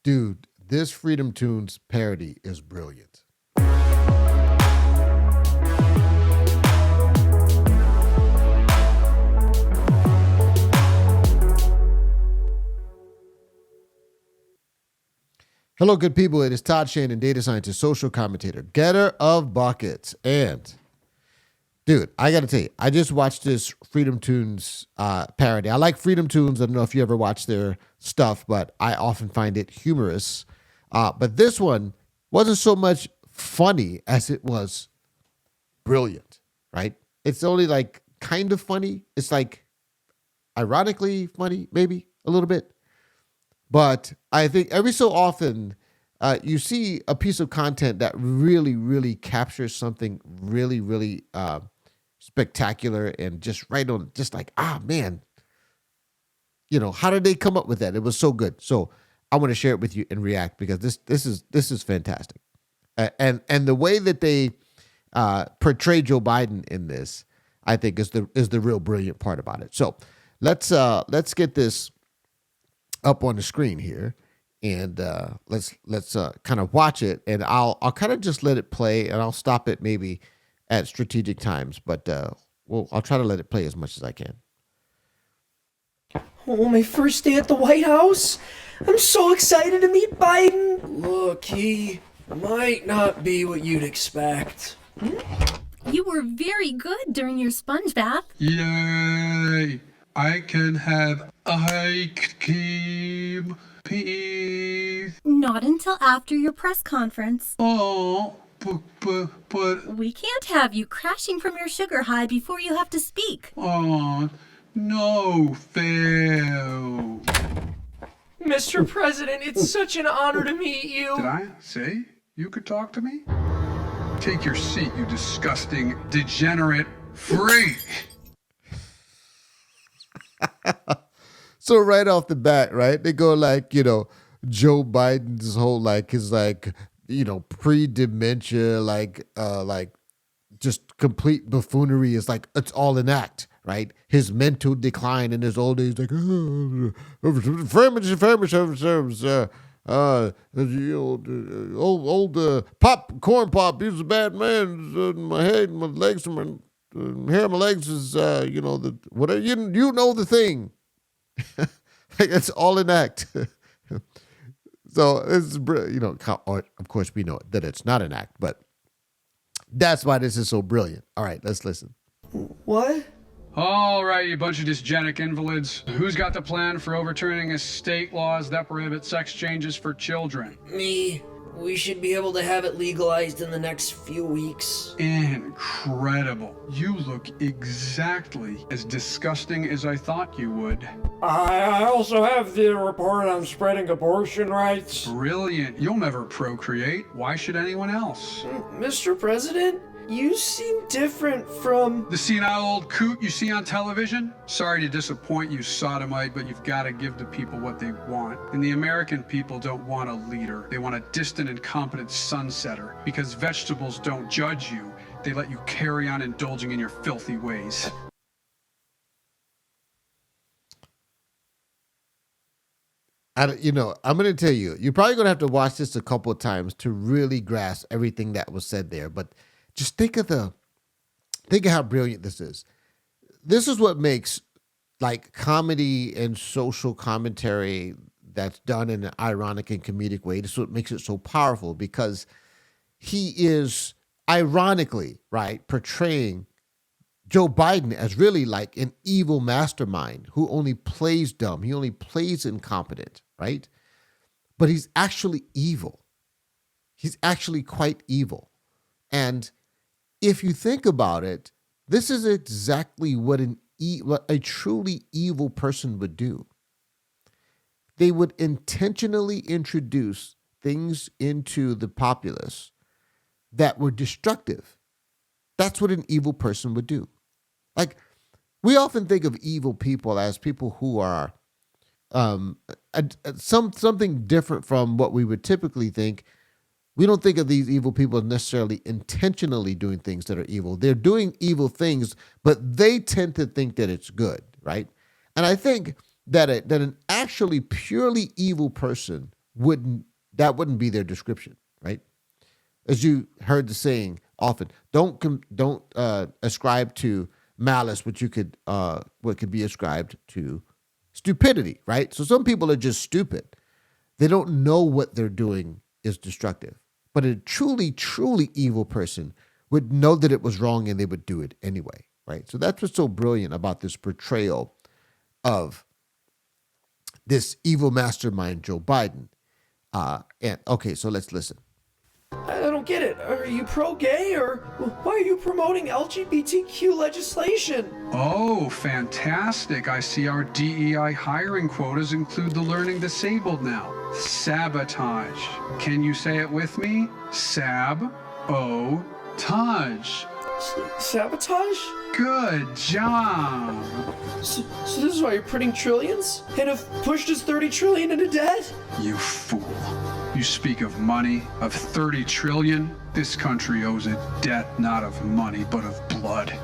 Dude, this Freedom Toons parody is brilliant. Hello, good people. It is Todd Shannon, data scientist, social commentator, getter of buckets. And, dude, I got to tell you, I just watched this Freedom Toons parody. I like Freedom Toons. I don't know if you ever watch their stuff, but I often find it humorous. But this one wasn't so much funny as it was brilliant, right? It's only like kind of funny. It's like ironically funny, maybe a little bit. But I think every so often you see a piece of content that really, really captures something really, really spectacular and just right on, just like, man, how did they come up with that? It was so good. So I want to share it with you and react because this is fantastic. And the way that they portray Joe Biden in this, I think is the real brilliant part about it. So let's get this up on the screen here, and let's kind of watch it, and I'll kind of just let it play, and I'll stop it maybe at strategic times, but I'll try to let it play as much as I can. Oh, my first day at the White House? I'm so excited to meet Biden. Look, he might not be what you'd expect. You were very good during your sponge bath. Yay! I can have ice cream, please. Not until after your press conference. Oh, but... We can't have you crashing from your sugar high before you have to speak. Oh, no fail. Mr. President, it's such an honor to meet you. Did I say you could talk to me? Take your seat, you disgusting, degenerate freak. So right off the bat, right, they go like, Joe Biden's whole his pre-dementia, just complete buffoonery is like, it's all an act, right? His mental decline in his old age, like, popcorn pop, he's a bad man. My head, my legs, my hair, my legs is, whatever, you know the thing. It's all an act. So it's, of course we know that it's not an act, but that's why this is so brilliant. All right, let's listen. What? All right, you bunch of dysgenic invalids. Who's got the plan for overturning state laws that prohibit sex changes for children? Me. We should be able to have it legalized in the next few weeks. Incredible. You look exactly as disgusting as I thought you would. I also have the report on spreading abortion rights. Brilliant. You'll never procreate. Why should anyone else? Mr. President, you seem different from... The senile old coot you see on television? Sorry to disappoint you, sodomite, but you've got to give the people what they want. And the American people don't want a leader. They want a distant, incompetent sunsetter. Because vegetables don't judge you. They let you carry on indulging in your filthy ways. I'm going to tell you, you're probably going to have to watch this a couple of times to really grasp everything that was said there. But just think of how brilliant this is. This is what makes comedy and social commentary that's done in an ironic and comedic way. This is what makes it so powerful, because he is ironically, right, portraying Joe Biden as really like an evil mastermind who only plays dumb. He only plays incompetent, right? But he's actually evil. He's actually quite evil. And if you think about it, this is exactly what what a truly evil person would do. They would intentionally introduce things into the populace that were destructive. That's what an evil person would do. We often think of evil people as people who are something different from what we would typically think. We don't think of these evil people necessarily intentionally doing things that are evil. They're doing evil things, but they tend to think that it's good, right? And I think that an actually purely evil person wouldn't be their description, right? As you heard the saying often, don't ascribe to malice what could be ascribed to stupidity, right? So some people are just stupid. They don't know what they're doing is destructive. But a truly, truly evil person would know that it was wrong and they would do it anyway, right? So that's what's so brilliant about this portrayal of this evil mastermind, Joe Biden. And okay, so let's listen. I don't get it. Are you pro-gay, or why are you promoting LGBTQ legislation? Oh, fantastic. I see our DEI hiring quotas include the learning disabled now. Sabotage. Can you say it with me? Sab-o-tage. Sabotage? Good job. So this is why you're printing trillions? And have pushed us 30 trillion into debt? You fool. You speak of money, of 30 trillion. This country owes a debt not of money, but of blood.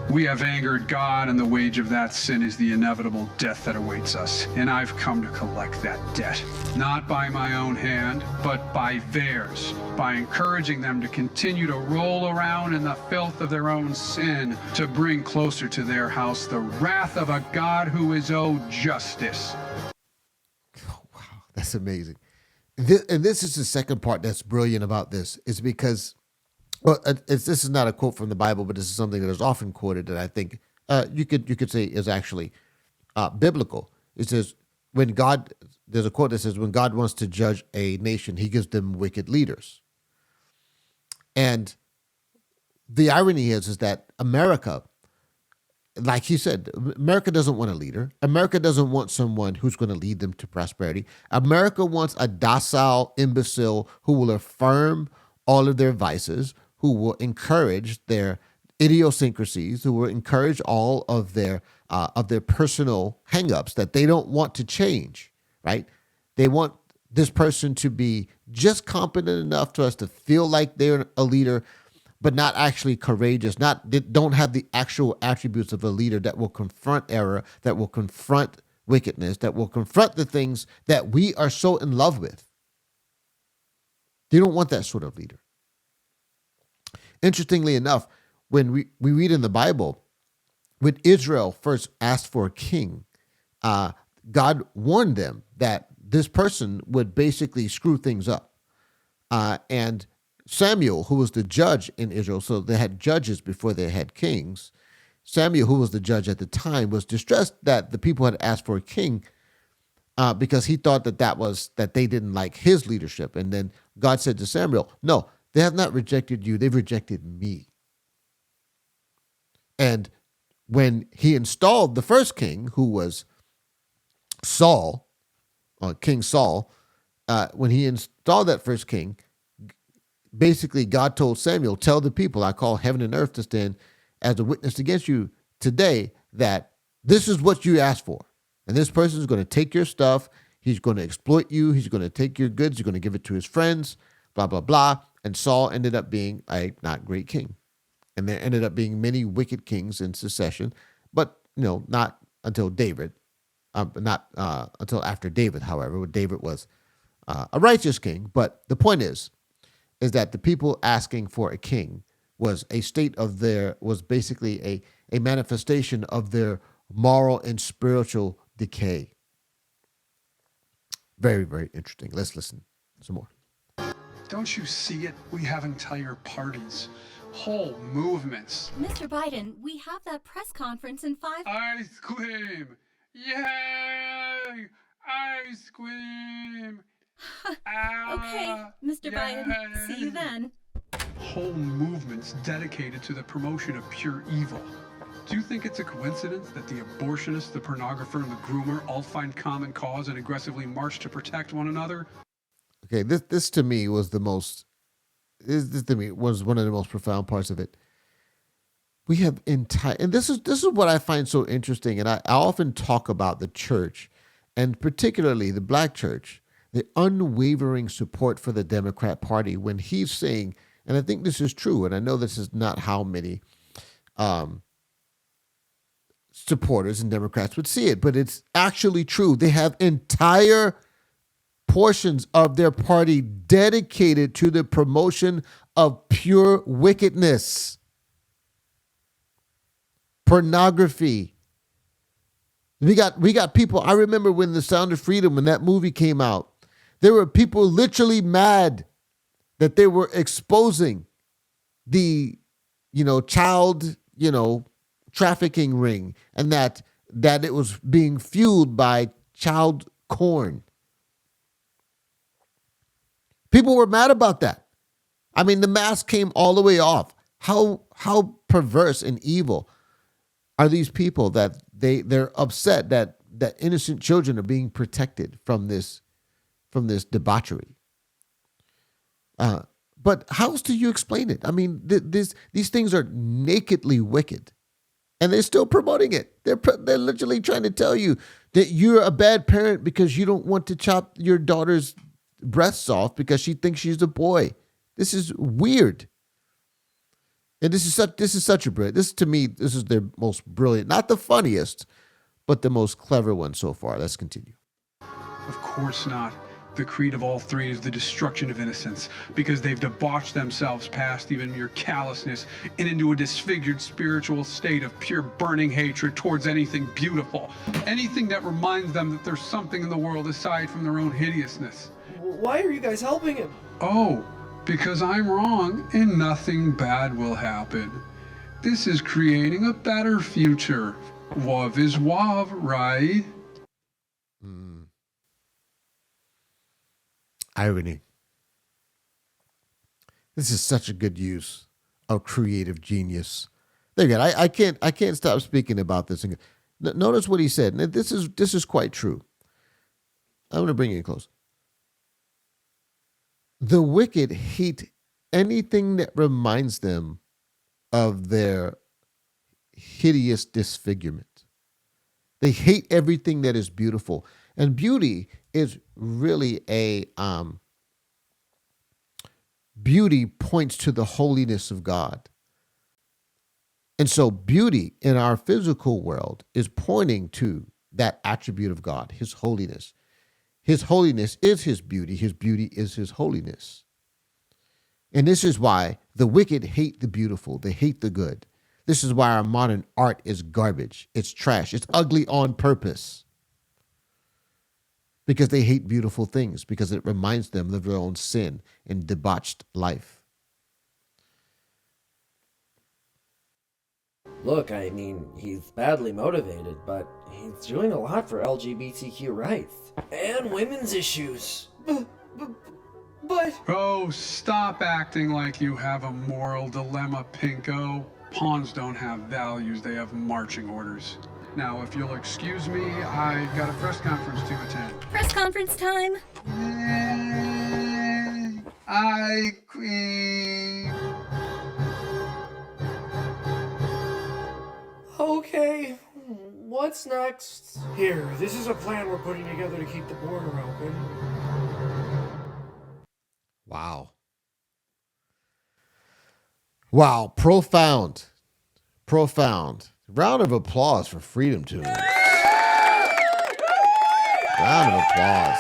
We have angered God, and the wage of that sin is the inevitable death that awaits us. And I've come to collect that debt, not by my own hand, but by theirs, by encouraging them to continue to roll around in the filth of their own sin, to bring closer to their house the wrath of a God who is owed justice. Oh, wow, that's amazing. And this is the second part that's brilliant about this, is because, well, this is not a quote from the Bible, but this is something that is often quoted that I think you could say is actually biblical. It says, there's a quote that says, when God wants to judge a nation, he gives them wicked leaders. And the irony is that America, like he said, America doesn't want a leader. America doesn't want someone who's going to lead them to prosperity. America wants a docile imbecile who will affirm all of their vices, who will encourage their idiosyncrasies, who will encourage all of their personal hangups that they don't want to change, right? They want this person to be just competent enough to us to feel like they're a leader, but not actually courageous, don't have the actual attributes of a leader that will confront error, that will confront wickedness, that will confront the things that we are so in love with. You don't want that sort of leader. Interestingly enough, when we read in the Bible, when Israel first asked for a king, God warned them that this person would basically screw things up. And Samuel, who was the judge in Israel, so they had judges before they had kings. Samuel, who was the judge at the time, was distressed that the people had asked for a king because he thought that they didn't like his leadership. And then God said to Samuel, no, they have not rejected you, they've rejected me. And when he installed the first king, who was Saul, King Saul, when he installed that first king, basically, God told Samuel, tell the people, I call heaven and earth to stand as a witness against you today that this is what you asked for. And this person is going to take your stuff. He's going to exploit you. He's going to take your goods. He's going to give it to his friends, blah, blah, blah. And Saul ended up being a not great king. And there ended up being many wicked kings in succession, but, not until David, not until after David, however. David was a righteous king. But the point is that the people asking for a king was basically a manifestation of their moral and spiritual decay. Very, very interesting. Let's listen some more. Don't you see it? We have entire parties, whole movements. Mr. Biden, we have that press conference in 5... Ice cream! Yay! Ice cream! Okay, Mr. Biden, see you then. Whole movements dedicated to the promotion of pure evil. Do you think it's a coincidence that the abortionist, the pornographer, and the groomer all find common cause and aggressively march to protect one another? Okay, this to me was this to me was one of the most profound parts of it. We have and this is what I find so interesting, and I often talk about the church, and particularly the black church, the unwavering support for the Democrat Party when he's saying, and I think this is true, and I know this is not how many supporters and Democrats would see it, but it's actually true. They have entire portions of their party dedicated to the promotion of pure wickedness, pornography. We got people. I remember when The Sound of Freedom, when that movie came out, there were people literally mad that they were exposing the, child, trafficking ring, and that it was being fueled by child porn. People were mad about that. I mean, the mask came all the way off. How perverse and evil are these people that they're upset that innocent children are being protected from this debauchery. But how else do you explain it? I mean, these things are nakedly wicked, and they're still promoting it. They're literally trying to tell you that you're a bad parent because you don't want to chop your daughter's breasts off because she thinks she's a boy. This is weird. And this is such a brilliant. This is their most brilliant, not the funniest, but the most clever one so far. Let's continue. Of course not. The creed of all three is the destruction of innocence, because they've debauched themselves past even mere callousness and into a disfigured spiritual state of pure burning hatred towards anything beautiful, anything that reminds them that there's something in the world aside from their own hideousness. Why are you guys helping him? Oh, because I'm wrong and nothing bad will happen. This is creating a better future. Wav is wav, right? Irony. This is such a good use of creative genius. There you go. I can't stop speaking about this. Notice what he said. And this is quite true. I'm going to bring you in close. The wicked hate anything that reminds them of their hideous disfigurement. They hate everything that is beautiful. And beauty is really beauty points to the holiness of God. And so beauty in our physical world is pointing to that attribute of God, his holiness. His holiness is his beauty. His beauty is his holiness. And this is why the wicked hate the beautiful. They hate the good. This is why our modern art is garbage. It's trash. It's ugly on purpose. Because they hate beautiful things, because it reminds them of their own sin and debauched life. Look, I mean, he's badly motivated, but he's doing a lot for LGBTQ rights and women's issues. But... Oh, stop acting like you have a moral dilemma, Pinko. Pawns don't have values, they have marching orders. Now, if you'll excuse me, I've got a press conference to attend. Press conference time. I queen. Okay, what's next? Here, this is a plan we're putting together to keep the border open. Wow. Wow, profound. Round of applause for Freedom Toons. Round of applause.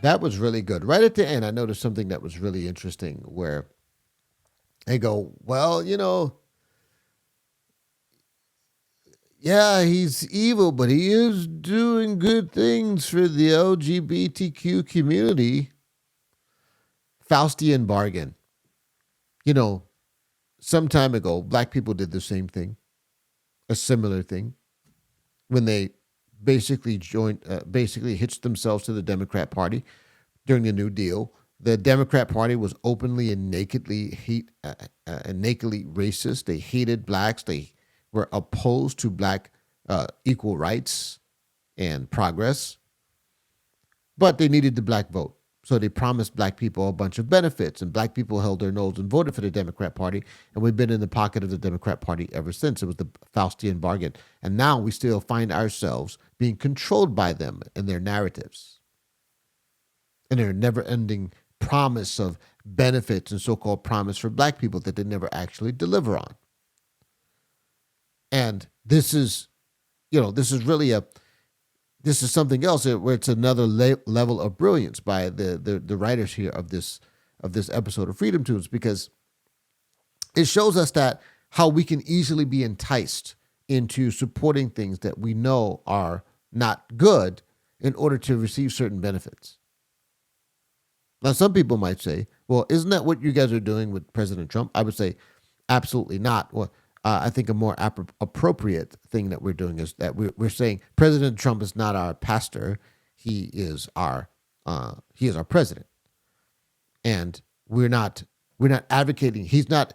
That was really good. Right at the end, I noticed something that was really interesting where they go, well, yeah, he's evil, but he is doing good things for the LGBTQ community. Faustian bargain. Some time ago, black people did the same thing, a similar thing, when they basically hitched themselves to the Democrat Party during the New Deal. The Democrat Party was openly and nakedly racist. They hated blacks. They were opposed to black equal rights and progress, but they needed the black vote. So they promised black people a bunch of benefits, and black people held their nose and voted for the Democrat Party, and we've been in the pocket of the Democrat Party ever since. It was the Faustian bargain. And now we still find ourselves being controlled by them and their narratives and their never-ending promise of benefits and so-called promise for black people that they never actually deliver on. And this is really this is something else where it's another level of brilliance by the writers here of this episode of Freedom Toons, because it shows us that how we can easily be enticed into supporting things that we know are not good in order to receive certain benefits. Now, some people might say, well, isn't that what you guys are doing with President Trump? I would say, absolutely not. Well, I think a more appropriate thing that we're doing is that we're saying President Trump is not our pastor. He is our president. And we're not advocating. He's not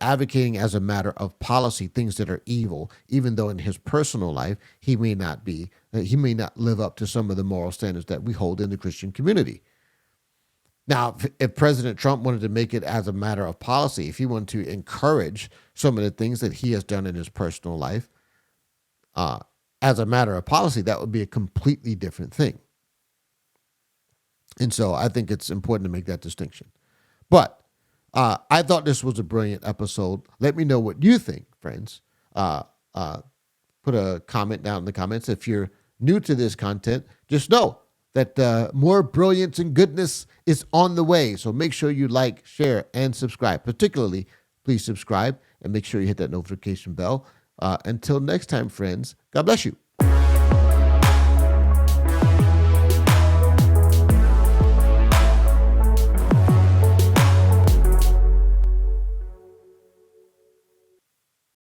advocating as a matter of policy things that are evil, even though in his personal life he may not live up to some of the moral standards that we hold in the Christian community. Now, if President Trump wanted to make it as a matter of policy, if he wanted to encourage some of the things that he has done in his personal life as a matter of policy, that would be a completely different thing. And so I think it's important to make that distinction. But I thought this was a brilliant episode. Let me know what you think, friends. Put a comment down in the comments. If you're new to this content, just know that more brilliance and goodness is on the way. So make sure you like, share, and subscribe. Particularly, please subscribe and make sure you hit that notification bell. Until next time, friends, God bless you.